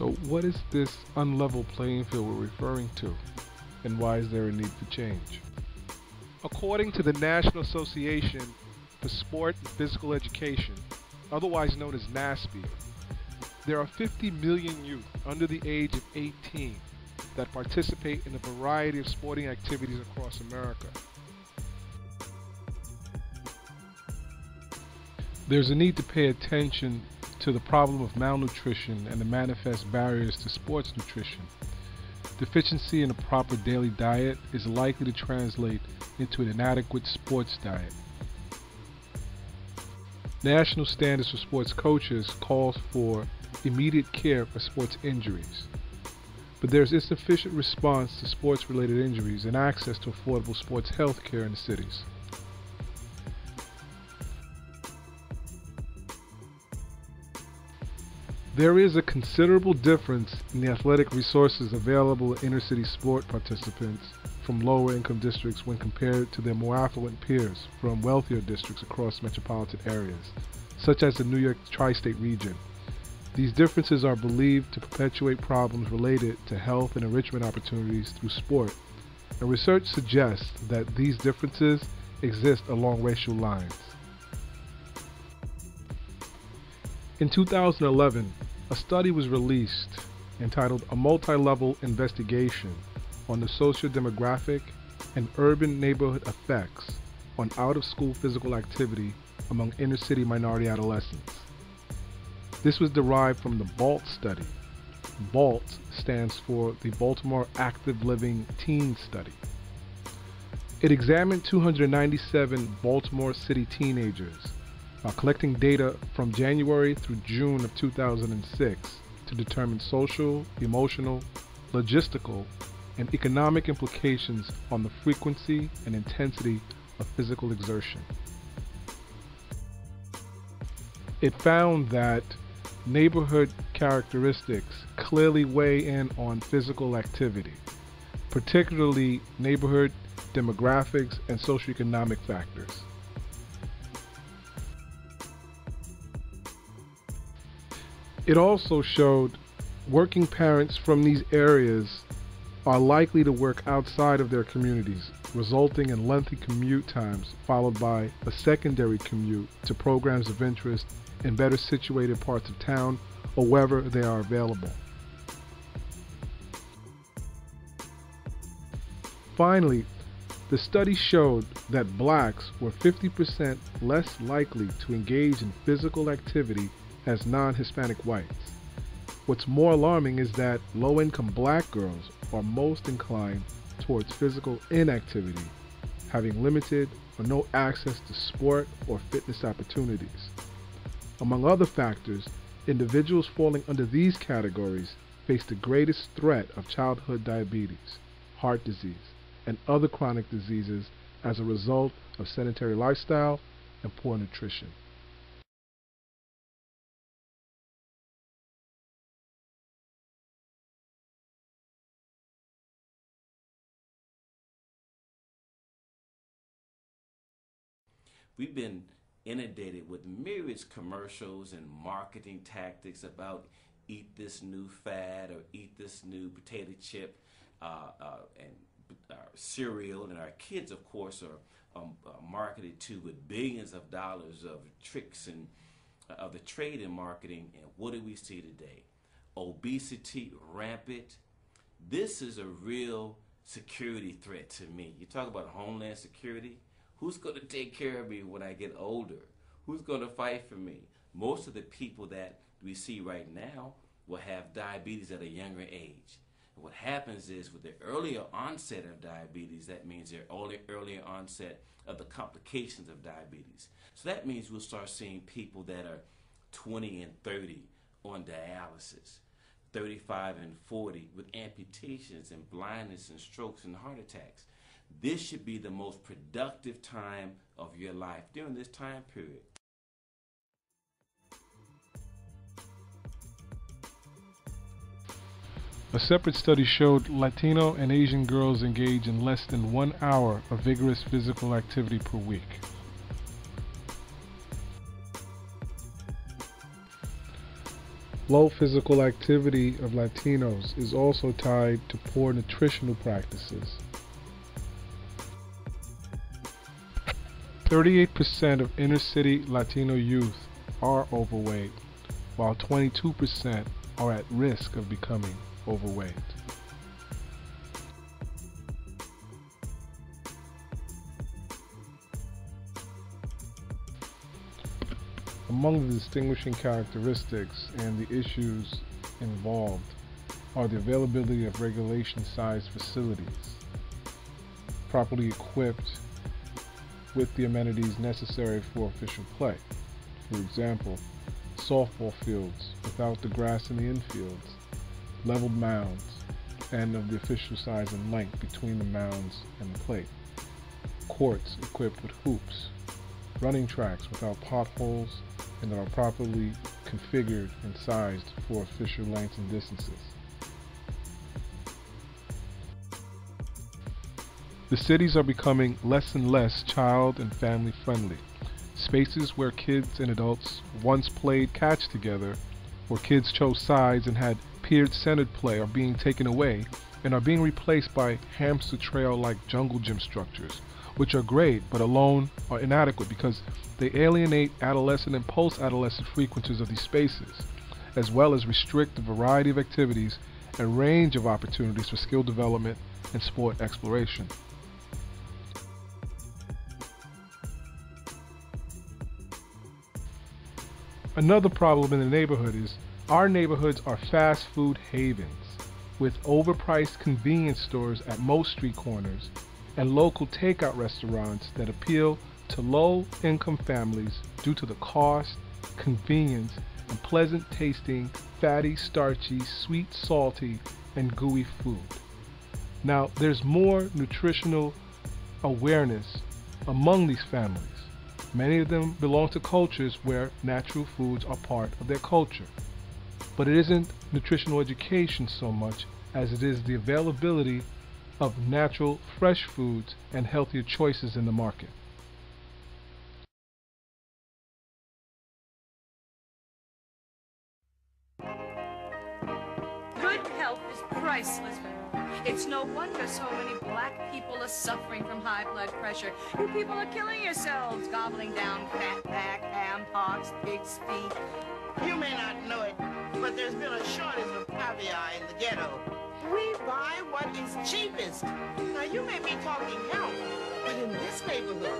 So what is this unlevel playing field we're referring to, and why is there a need for change? According to the National Association for Sport and Physical Education, otherwise known as NASPE, there are 50 million youth under the age of 18 that participate in a variety of sporting activities across America. There's a need to pay attention to the problem of malnutrition and the manifest barriers to sports nutrition. Deficiency in a proper daily diet is likely to translate into an inadequate sports diet. National Standards for Sports Coaches calls for immediate care for sports injuries, but there's insufficient response to sports-related injuries and access to affordable sports health care in the cities. There is a considerable difference in the athletic resources available to inner-city sport participants from lower-income districts when compared to their more affluent peers from wealthier districts across metropolitan areas, such as the New York tri-state region. These differences are believed to perpetuate problems related to health and enrichment opportunities through sport, and research suggests that these differences exist along racial lines. In 2011, a study was released entitled A Multi-Level Investigation on the Socio-Demographic and Urban Neighborhood Effects on Out-of-School Physical Activity among Inner-City Minority Adolescents. This was derived from the BALT study. BALT stands for the Baltimore Active Living Teen Study. It examined 297 Baltimore City teenagers, collecting data from January through June of 2006 to determine social, emotional, logistical, and economic implications on the frequency and intensity of physical exertion. It found that neighborhood characteristics clearly weigh in on physical activity, particularly neighborhood demographics and socioeconomic factors. It also showed working parents from these areas are likely to work outside of their communities, resulting in lengthy commute times followed by a secondary commute to programs of interest in better situated parts of town or wherever they are available. Finally, the study showed that blacks were 50% less likely to engage in physical activity as non-Hispanic whites. What's more alarming is that low-income black girls are most inclined towards physical inactivity, having limited or no access to sport or fitness opportunities. Among other factors, individuals falling under these categories face the greatest threat of childhood diabetes, heart disease, and other chronic diseases as a result of sedentary lifestyle and poor nutrition. We've been inundated with myriad commercials and marketing tactics about eat this new fad or eat this new potato chip and cereal, and our kids, of course, are marketed to with billions of dollars of tricks and of the trade in marketing. And what do we see today? Obesity rampant. This is a real security threat to me. You talk about homeland security. Who's going to take care of me when I get older? Who's going to fight for me? Most of the people that we see right now will have diabetes at a younger age. And what happens is with the earlier onset of diabetes, that means their earlier onset of the complications of diabetes. So that means we'll start seeing people that are 20 and 30 on dialysis, 35 and 40 with amputations and blindness and strokes and heart attacks. This should be the most productive time of your life during this time period. A separate study showed Latino and Asian girls engage in less than 1 hour of vigorous physical activity per week. Low physical activity of Latinos is also tied to poor nutritional practices. 38% of inner-city Latino youth are overweight, while 22% are at risk of becoming overweight. Among the distinguishing characteristics and the issues involved are the availability of regulation-sized facilities, properly equipped with the amenities necessary for official play. For example, softball fields without the grass in the infields, leveled mounds, and of the official size and length between the mounds and the plate, courts equipped with hoops, running tracks without potholes and that are properly configured and sized for official lengths and distances. The cities are becoming less and less child and family friendly. Spaces where kids and adults once played catch together, where kids chose sides and had peer-centered play, are being taken away and are being replaced by hamster trail-like jungle gym structures, which are great but alone are inadequate because they alienate adolescent and post-adolescent frequenters of these spaces, as well as restrict the variety of activities and range of opportunities for skill development and sport exploration. Another problem in the neighborhood is our neighborhoods are fast food havens with overpriced convenience stores at most street corners and local takeout restaurants that appeal to low-income families due to the cost, convenience, and pleasant tasting, fatty, starchy, sweet, salty, and gooey food. Now, there's more nutritional awareness among these families. Many of them belong to cultures where natural foods are part of their culture. But it isn't nutritional education so much as it is the availability of natural, fresh foods and healthier choices in the market. Good health is priceless. It's no wonder so many black people are suffering from high blood pressure. You people are killing yourselves, gobbling down fat back, ham hocks, pig's feet. You may not know it, but there's been a shortage of caviar in the ghetto. We buy what is cheapest. Now, you may be talking health, but in this neighborhood,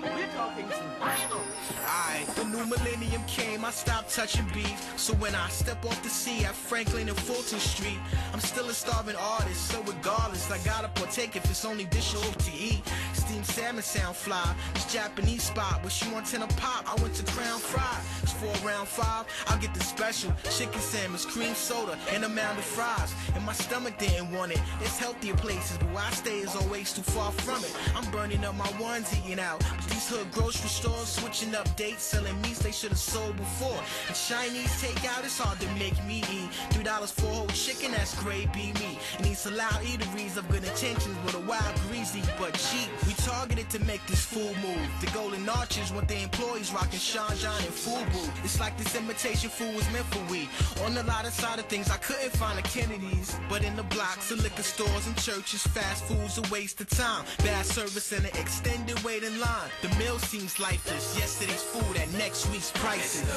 we're talking survival. Alright, the new millennium came, I stopped touching beef. So when I step off the sea at Franklin and Fulton Street, I'm still a starving artist, so regardless, I gotta partake if it's only dish to eat. Steamed salmon sound fly, this Japanese spot, wish you want 10 a pop, I went to Crown Fry. It's for round 5, I'll get the special chicken sandwich, cream soda, and a mound of fries. And my stomach didn't want it, there's healthier places, but where I stay is always too far from it. I'm burning up my ones, eating out, but these hood grocery stores switching up dates, selling meats they should have sold before. And Chinese takeout, it's hard to make me eat. $3 for a whole chicken, that's gravy meat. And these allowed eateries of good intentions with a wild greasy but cheap. We targeted to make this food move. The Golden Arches want their employees rocking Sean John and Fubu. It's like this imitation food was meant for we. On the lighter side of things, I couldn't find a Kennedy's, but in the blocks of liquor stores and churches, fast food's a waste of time. Bad service and an extended waiting line. The meal seems lifeless. Yesterday's food at next week's prices.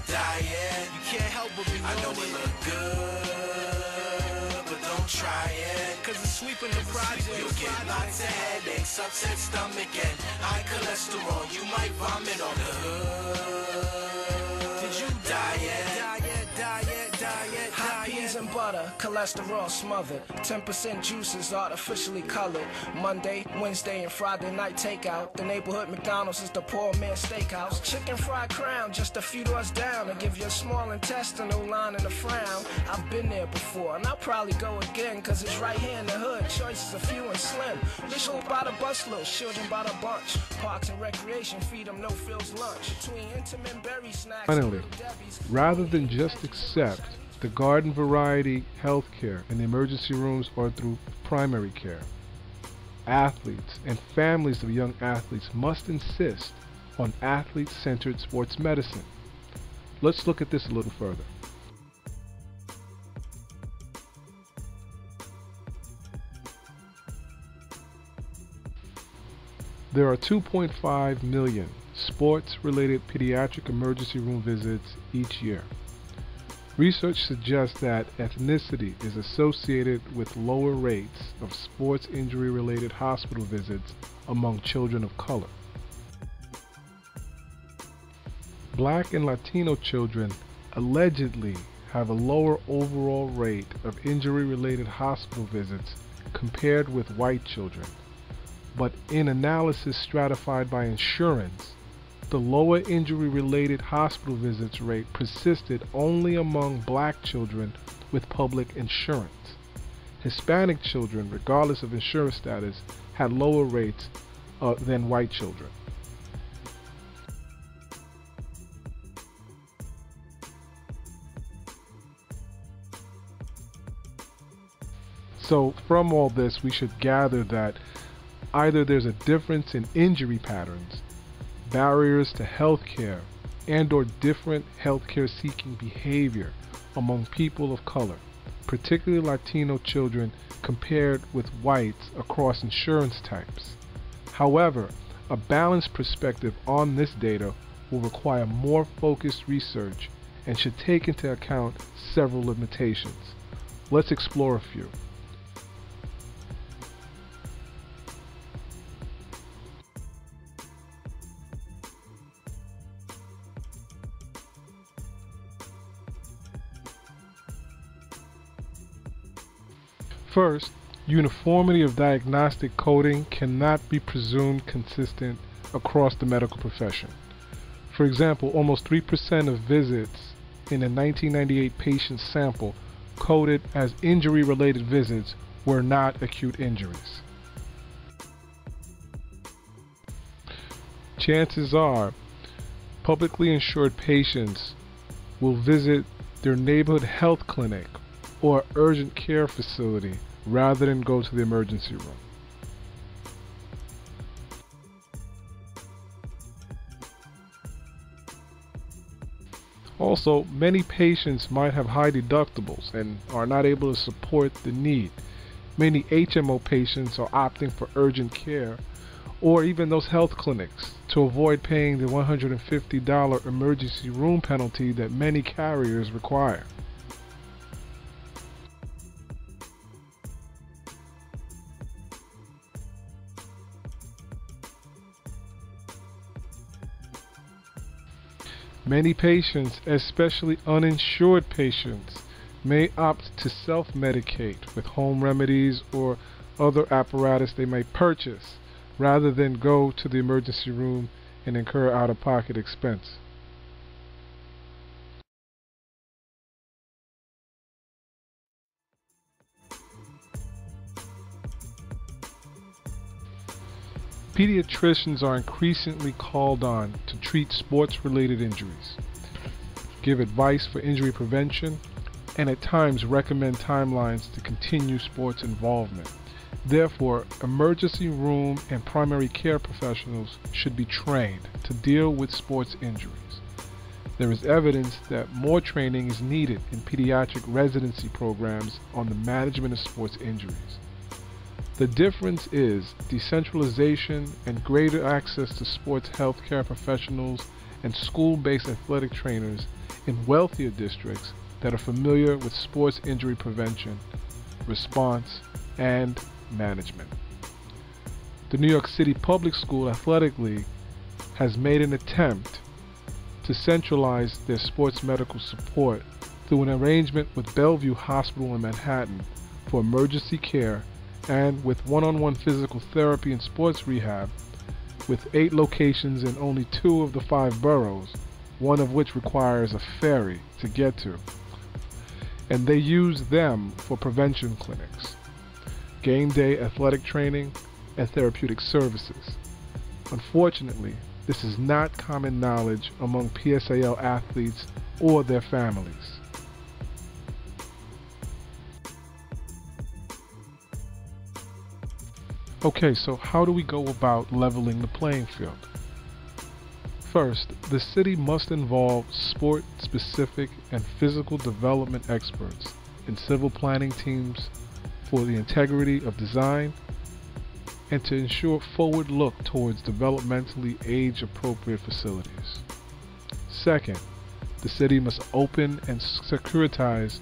Diet, you can't help but be I know it look good, but don't try it. Cause it's sweeping the project. You'll get lots of headaches, upset stomach, and high cholesterol. You might vomit on the hood. Did you diet? Hot peas and butter, cholesterol smothered. 10% juices artificially colored. Monday, Wednesday, and Friday night takeout. The neighborhood McDonald's is the poor man's steakhouse. Chicken fried crown, just a few doors down, and give you a small intestinal line and a frown. I've been there before, and I'll probably go again, cause it's right here in the hood. Choices are few and slim. Visual by the busload, children by the bunch. Parks and recreation feed them no frills lunch. Between intimate berry snacks. Finally, rather than just accept the garden variety health care in the emergency rooms or through primary care, athletes and families of young athletes must insist on athlete-centered sports medicine. Let's look at this a little further. There are 2.5 million sports-related pediatric emergency room visits each year. Research suggests that ethnicity is associated with lower rates of sports injury-related hospital visits among children of color. Black and Latino children allegedly have a lower overall rate of injury-related hospital visits compared with white children. But in analysis stratified by insurance, the lower injury-related hospital visits rate persisted only among black children with public insurance. Hispanic children, regardless of insurance status, had lower rates than white children. So from all this, we should gather that either there's a difference in injury patterns, barriers to healthcare, and/or different healthcare seeking behavior among people of color, particularly Latino children compared with whites across insurance types. However, a balanced perspective on this data will require more focused research and should take into account several limitations. Let's explore a few. First, uniformity of diagnostic coding cannot be presumed consistent across the medical profession. For example, almost 3% of visits in a 1998 patient sample coded as injury-related visits were not acute injuries. Chances are, publicly insured patients will visit their neighborhood health clinic or urgent care facility rather than go to the emergency room. Also, many patients might have high deductibles and are not able to support the need. Many HMO patients are opting for urgent care or even those health clinics to avoid paying the $150 emergency room penalty that many carriers require. Many patients, especially uninsured patients, may opt to self-medicate with home remedies or other apparatus they may purchase rather than go to the emergency room and incur out-of-pocket expense. Pediatricians are increasingly called on to treat sports-related injuries, give advice for injury prevention, and at times recommend timelines to continue sports involvement. Therefore, emergency room and primary care professionals should be trained to deal with sports injuries. There is evidence that more training is needed in pediatric residency programs on the management of sports injuries. The difference is decentralization and greater access to sports healthcare professionals and school-based athletic trainers in wealthier districts that are familiar with sports injury prevention, response, and management. The New York City Public School Athletic League has made an attempt to centralize their sports medical support through an arrangement with Bellevue Hospital in Manhattan for emergency care and with one-on-one physical therapy and sports rehab, with 8 locations in only 2 of the 5 boroughs, one of which requires a ferry to get to. And they use them for prevention clinics, game day athletic training, and therapeutic services. Unfortunately, this is not common knowledge among PSAL athletes or their families. Okay, so how do we go about leveling the playing field? First, the city must involve sport-specific and physical development experts in civil planning teams for the integrity of design and to ensure forward look towards developmentally age-appropriate facilities. Second, the city must open and securitize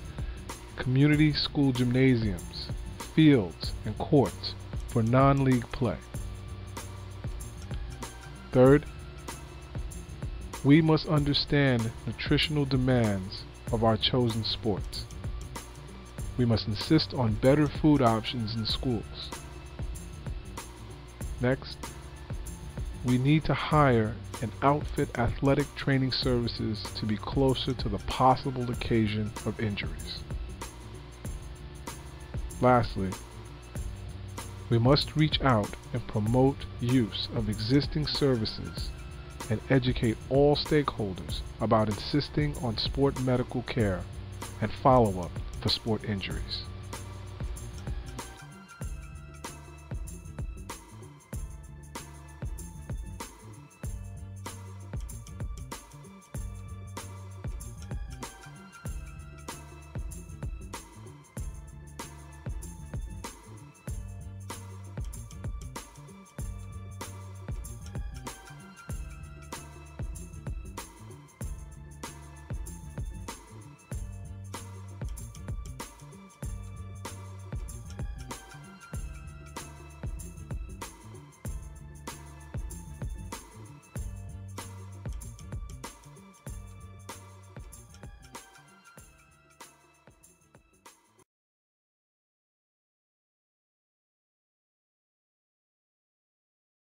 community school gymnasiums, fields, and courts for non-league play. Third, we must understand nutritional demands of our chosen sports. We must insist on better food options in schools. Next, we need to hire and outfit athletic training services to be closer to the possible occasion of injuries. Lastly, we must reach out and promote use of existing services and educate all stakeholders about insisting on sport medical care and follow-up for sport injuries.